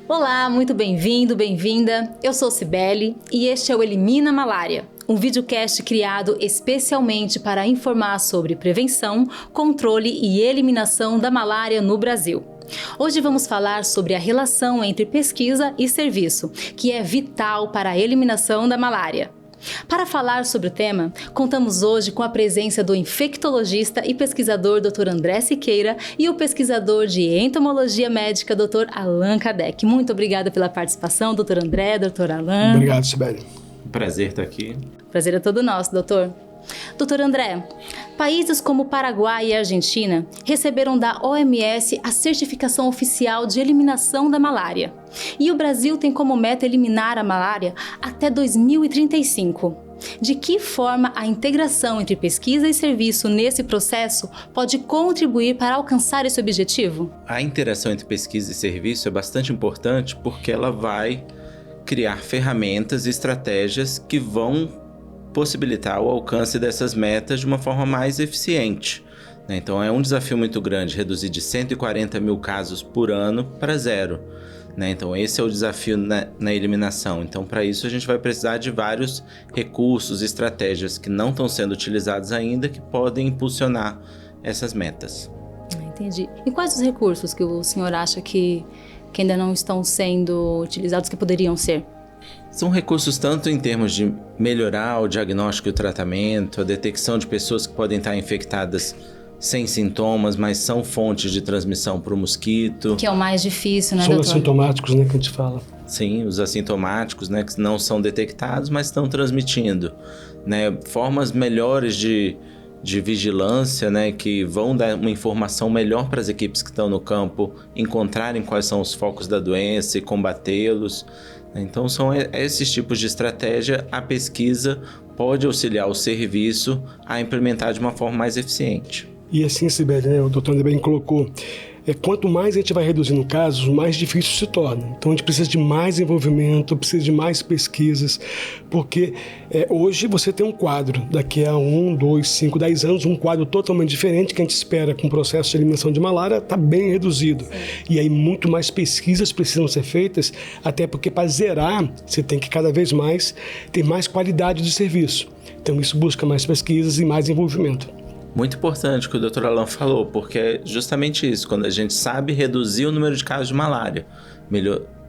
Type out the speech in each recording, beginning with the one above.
Olá, muito bem-vindo, bem-vinda. Eu sou Cibele e este é o Elimina Malária, um videocast criado especialmente para informar sobre prevenção, controle e eliminação da malária no Brasil. Hoje vamos falar sobre a relação entre pesquisa e serviço, que é vital para a eliminação da malária. Para falar sobre o tema, contamos hoje com a presença do infectologista e pesquisador Dr. André Siqueira e o pesquisador de entomologia médica Dr. Allan Kardec. Muito obrigada pela participação, Dr. André, Dr. Allan. Obrigado, Sibeli. Prazer estar aqui. Prazer é todo nosso, doutor. Doutor André, países como Paraguai e Argentina receberam da OMS a certificação oficial de eliminação da malária. E o Brasil tem como meta eliminar a malária até 2035. De que forma a integração entre pesquisa e serviço nesse processo pode contribuir para alcançar esse objetivo? A interação entre pesquisa e serviço é bastante importante porque ela vai criar ferramentas e estratégias que vão possibilitar o alcance dessas metas de uma forma mais eficiente. Então é um desafio muito grande reduzir de 140 mil casos por ano para zero. Então esse é o desafio na eliminação. Então para isso a gente vai precisar de vários recursos, estratégias que não estão sendo utilizados ainda, que podem impulsionar essas metas. Entendi. E quais os recursos que o senhor acha que ainda não estão sendo utilizados, que poderiam ser? São recursos tanto em termos de melhorar o diagnóstico e o tratamento, a detecção de pessoas que podem estar infectadas sem sintomas, mas são fontes de transmissão para o mosquito. Que é o mais difícil, né, doutor? doutor? São assintomáticos, né, que a gente fala. Sim, os assintomáticos, né, que não são detectados, mas estão transmitindo. Formas melhores de vigilância, que vão dar uma informação melhor para as equipes que estão no campo, encontrarem quais são os focos da doença e combatê-los. Então são esses tipos de estratégia. A pesquisa pode auxiliar o serviço a implementar de uma forma mais eficiente. E assim, Sibeli, o doutor André bem colocou, quanto mais a gente vai reduzindo casos, mais difícil se torna. Então a gente precisa de mais envolvimento, precisa de mais pesquisas, porque hoje você tem um quadro, daqui a 1, 2, 5, 10 anos, um quadro totalmente diferente que a gente espera com o processo de eliminação de malária está bem reduzido. E aí muito mais pesquisas precisam ser feitas, até porque para zerar você tem que cada vez mais ter mais qualidade de serviço. Então isso busca mais pesquisas e mais envolvimento. Muito importante o que o Dr. Allan falou, porque é justamente isso, quando a gente sabe reduzir o número de casos de malária,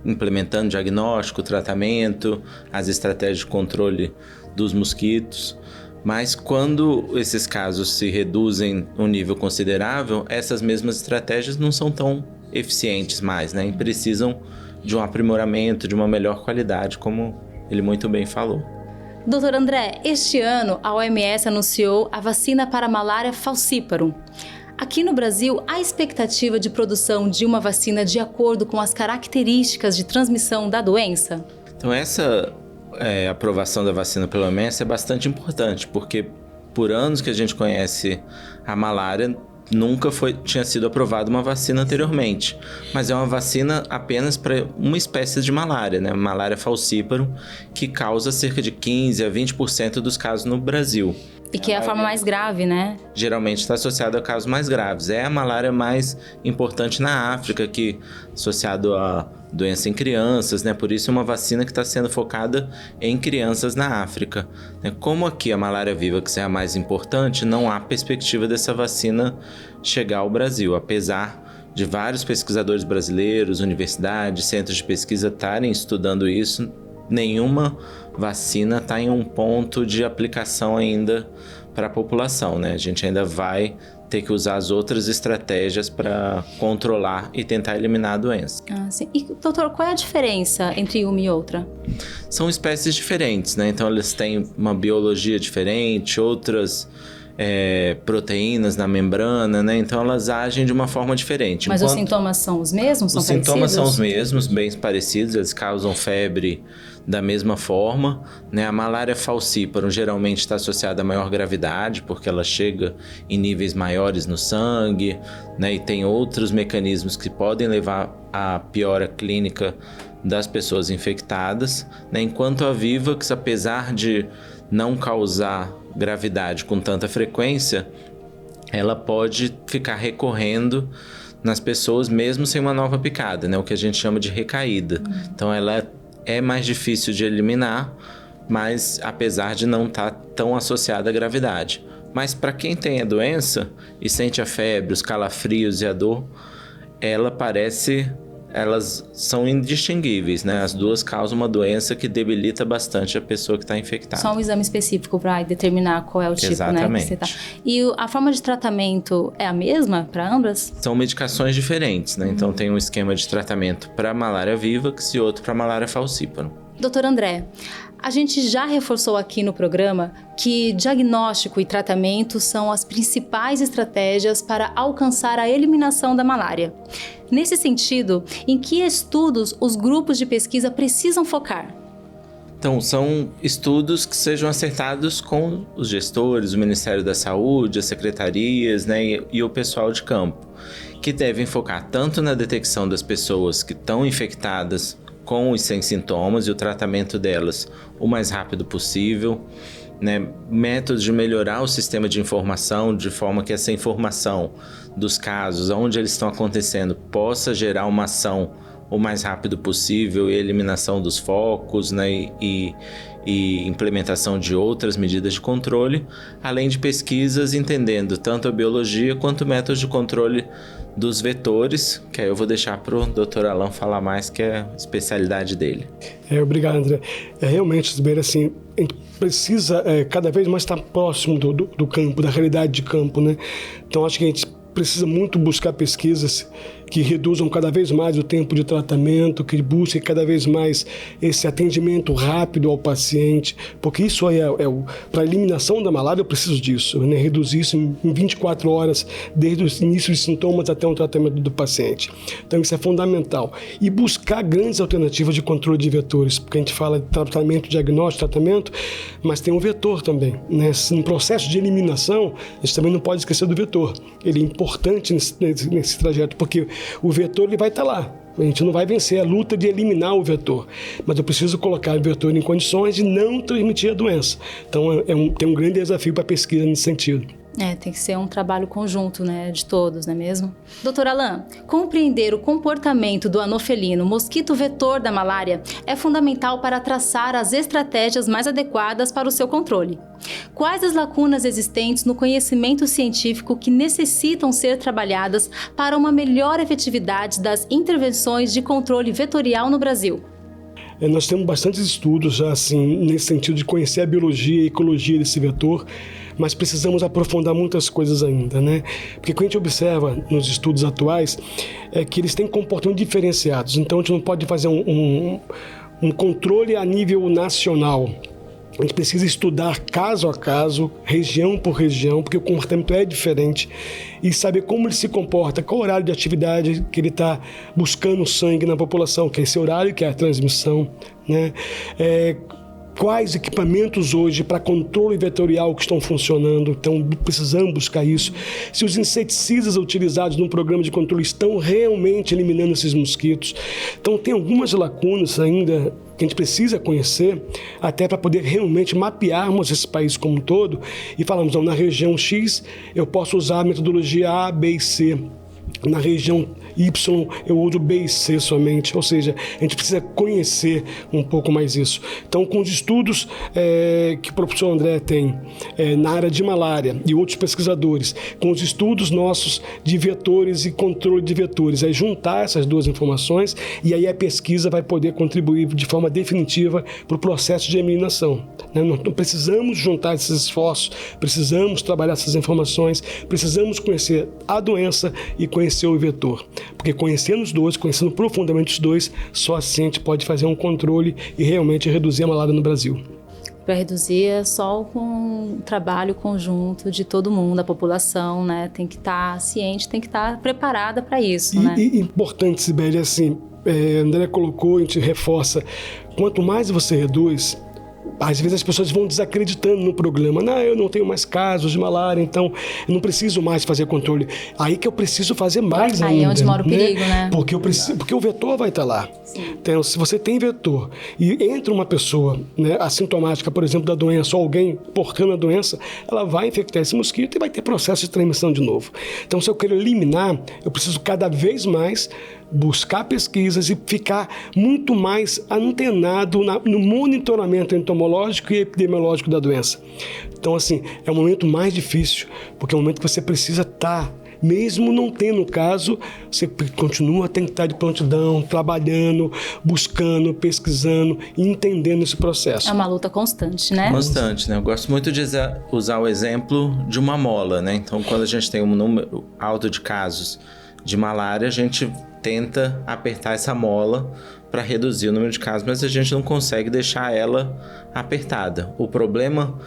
implementando diagnóstico, tratamento, as estratégias de controle dos mosquitos, mas quando esses casos se reduzem um nível considerável, essas mesmas estratégias não são tão eficientes mais, e precisam de um aprimoramento, de uma melhor qualidade, como ele muito bem falou. Doutor André, este ano a OMS anunciou a vacina para a malária falciparum. Aqui no Brasil, há expectativa de produção de uma vacina de acordo com as características de transmissão da doença? Então essa aprovação da vacina pela OMS é bastante importante, porque por anos que a gente conhece a malária, nunca tinha sido aprovada uma vacina anteriormente, mas é uma vacina apenas para uma espécie de malária, malária falciparum, que causa cerca de 15 a 20% dos casos no Brasil. E que é a forma mais grave, né? Geralmente está associada a casos mais graves. É a malária mais importante na África, que associado a doença em crianças, Por isso é uma vacina que está sendo focada em crianças na África. Como aqui a malária viva, que é a mais importante, não há perspectiva dessa vacina chegar ao Brasil, apesar de vários pesquisadores brasileiros, universidades, centros de pesquisa estarem estudando isso. Nenhuma vacina está em um ponto de aplicação ainda para a população, A gente ainda vai ter que usar as outras estratégias para controlar e tentar eliminar a doença. Sim. E, doutor, qual é a diferença entre uma e outra? São espécies diferentes, Então elas têm uma biologia diferente, outras proteínas na membrana, Então elas agem de uma forma diferente. Mas os sintomas são os mesmos? São parecidos? Os sintomas são os mesmos, bem parecidos, eles causam febre da mesma forma, A malária falciparum geralmente está associada a maior gravidade, porque ela chega em níveis maiores no sangue, E tem outros mecanismos que podem levar à piora clínica das pessoas infectadas, Enquanto a vivax, apesar de não causar gravidade com tanta frequência, ela pode ficar recorrendo nas pessoas mesmo sem uma nova picada, né? O que a gente chama de recaída. Então ela é mais difícil de eliminar, mas apesar de não estar tão associada à gravidade. Mas para quem tem a doença e sente a febre, os calafrios e a dor, elas são indistinguíveis, né? As duas causam uma doença que debilita bastante a pessoa que está infectada. Só um exame específico para determinar qual é o tipo, Exatamente. Né, que você tá. E a forma de tratamento é a mesma para ambas? São medicações diferentes, né? Então tem um esquema de tratamento para malária vivax e outro para malária falciparum. Doutor André, a gente já reforçou aqui no programa que diagnóstico e tratamento são as principais estratégias para alcançar a eliminação da malária. Nesse sentido, em que estudos os grupos de pesquisa precisam focar? Então, são estudos que sejam acertados com os gestores, o Ministério da Saúde, as secretarias, né, e o pessoal de campo, que devem focar tanto na detecção das pessoas que estão infectadas com e sem sintomas e o tratamento delas o mais rápido possível, né? Métodos de melhorar o sistema de informação de forma que essa informação dos casos, onde eles estão acontecendo, possa gerar uma ação o mais rápido possível e eliminação dos focos, né? E implementação de outras medidas de controle, além de pesquisas entendendo tanto a biologia quanto métodos de controle dos vetores, que aí eu vou deixar para o Dr. Alan falar mais, que é a especialidade dele. Obrigado, André. Realmente, Sibeli, assim, a gente precisa cada vez mais estar próximo do campo, da realidade de campo, né? Então, acho que a gente precisa muito buscar pesquisas que reduzam cada vez mais o tempo de tratamento, que busquem cada vez mais esse atendimento rápido ao paciente, porque isso aí para a eliminação da malária eu preciso disso, né? Reduzir isso em 24 horas, desde o início dos sintomas até o tratamento do paciente. Então isso é fundamental. E buscar grandes alternativas de controle de vetores, porque a gente fala de tratamento, diagnóstico, tratamento, mas tem um vetor também, né? No processo de eliminação, a gente também não pode esquecer do vetor. Ele é importante nesse trajeto, porque o vetor ele vai estar lá. A gente não vai vencer a luta de eliminar o vetor, mas eu preciso colocar o vetor em condições de não transmitir a doença. Então tem um grande desafio para a pesquisa nesse sentido. Tem que ser um trabalho conjunto, né, de todos, não é mesmo? Doutor Alan, compreender o comportamento do anofelino, mosquito vetor da malária, é fundamental para traçar as estratégias mais adequadas para o seu controle. Quais as lacunas existentes no conhecimento científico que necessitam ser trabalhadas para uma melhor efetividade das intervenções de controle vetorial no Brasil? Nós temos bastantes estudos já, assim, nesse sentido de conhecer a biologia e a ecologia desse vetor, mas precisamos aprofundar muitas coisas ainda, né? Porque o que a gente observa nos estudos atuais é que eles têm comportamentos diferenciados, então a gente não pode fazer um controle a nível nacional. A gente precisa estudar caso a caso, região por região, porque o comportamento é diferente, e saber como ele se comporta, qual horário de atividade que ele está buscando sangue na população, que é esse horário que é a transmissão, né? Quais equipamentos hoje para controle vetorial que estão funcionando, então precisamos buscar isso. Se os inseticidas utilizados no programa de controle estão realmente eliminando esses mosquitos. Então tem algumas lacunas ainda que a gente precisa conhecer, até para poder realmente mapearmos esse país como um todo e falarmos, não, na região X eu posso usar a metodologia A, B e C. Na região Y eu uso B e C somente, ou seja, a gente precisa conhecer um pouco mais isso. Então, com os estudos que o professor André tem na área de malária e outros pesquisadores, com os estudos nossos de vetores e controle de vetores, é juntar essas duas informações e aí a pesquisa vai poder contribuir de forma definitiva para o processo de eliminação. Nós precisamos juntar esses esforços, precisamos trabalhar essas informações, precisamos conhecer a doença e conhecer o vetor. Porque conhecendo os dois, conhecendo profundamente os dois, só assim a gente pode fazer um controle e realmente reduzir a malária no Brasil. Para reduzir é só com um trabalho conjunto de todo mundo, a população, né? Tem que estar ciente, tem que estar preparada para isso, né? E importante, Sibeli, assim, André colocou, a gente reforça, quanto mais você reduz, Às vezes as pessoas vão desacreditando no programa. Não, eu não tenho mais casos de malária, então eu não preciso mais fazer controle. Aí que eu preciso fazer mais ainda. Aí é onde mora o perigo, né? Porque o vetor vai estar lá. Sim. Então, se você tem vetor e entra uma pessoa, né, assintomática, por exemplo, da doença, ou alguém portando a doença, ela vai infectar esse mosquito e vai ter processo de transmissão de novo. Então, se eu quero eliminar, eu preciso cada vez mais buscar pesquisas e ficar muito mais antenado no monitoramento entomológico e epidemiológico da doença. Então, assim, é o momento mais difícil, porque é o momento que você precisa estar, mesmo não tendo caso, você continua a tentar de prontidão, trabalhando, buscando, pesquisando e entendendo esse processo. É uma luta constante, né? Constante, né? Eu gosto muito de usar o exemplo de uma mola, né? Então, quando a gente tem um número alto de casos de malária, a gente tenta apertar essa mola para reduzir o número de casos, mas a gente não consegue deixar ela apertada. O problema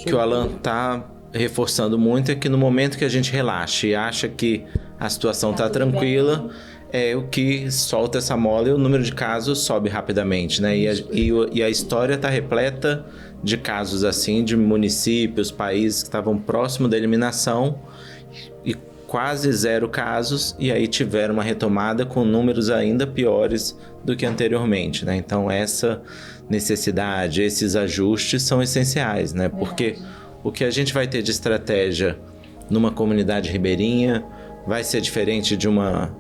que o Alan está reforçando muito é que no momento que a gente relaxa e acha que a situação está tranquila, é o que solta essa mola e o número de casos sobe rapidamente, né? E a história está repleta de casos assim, de municípios, países que estavam próximo da eliminação e quase 0 casos, e aí tiveram uma retomada com números ainda piores do que anteriormente, né? Então essa necessidade, esses ajustes são essenciais, né? Porque o que a gente vai ter de estratégia numa comunidade ribeirinha vai ser diferente de uma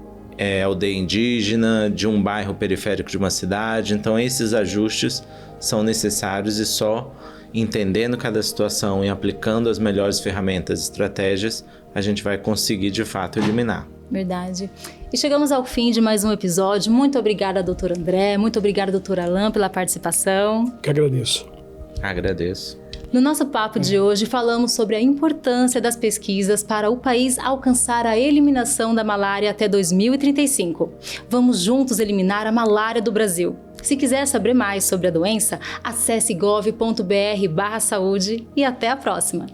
aldeia indígena, de um bairro periférico de uma cidade. Então esses ajustes são necessários e só entendendo cada situação e aplicando as melhores ferramentas e estratégias, a gente vai conseguir de fato eliminar. Verdade. E chegamos ao fim de mais um episódio. Muito obrigada, doutor André. Muito obrigada, doutor Alan, pela participação. Que agradeço. Agradeço. No nosso papo de hoje, falamos sobre a importância das pesquisas para o país alcançar a eliminação da malária até 2035. Vamos juntos eliminar a malária do Brasil. Se quiser saber mais sobre a doença, acesse gov.br/saúde e até a próxima!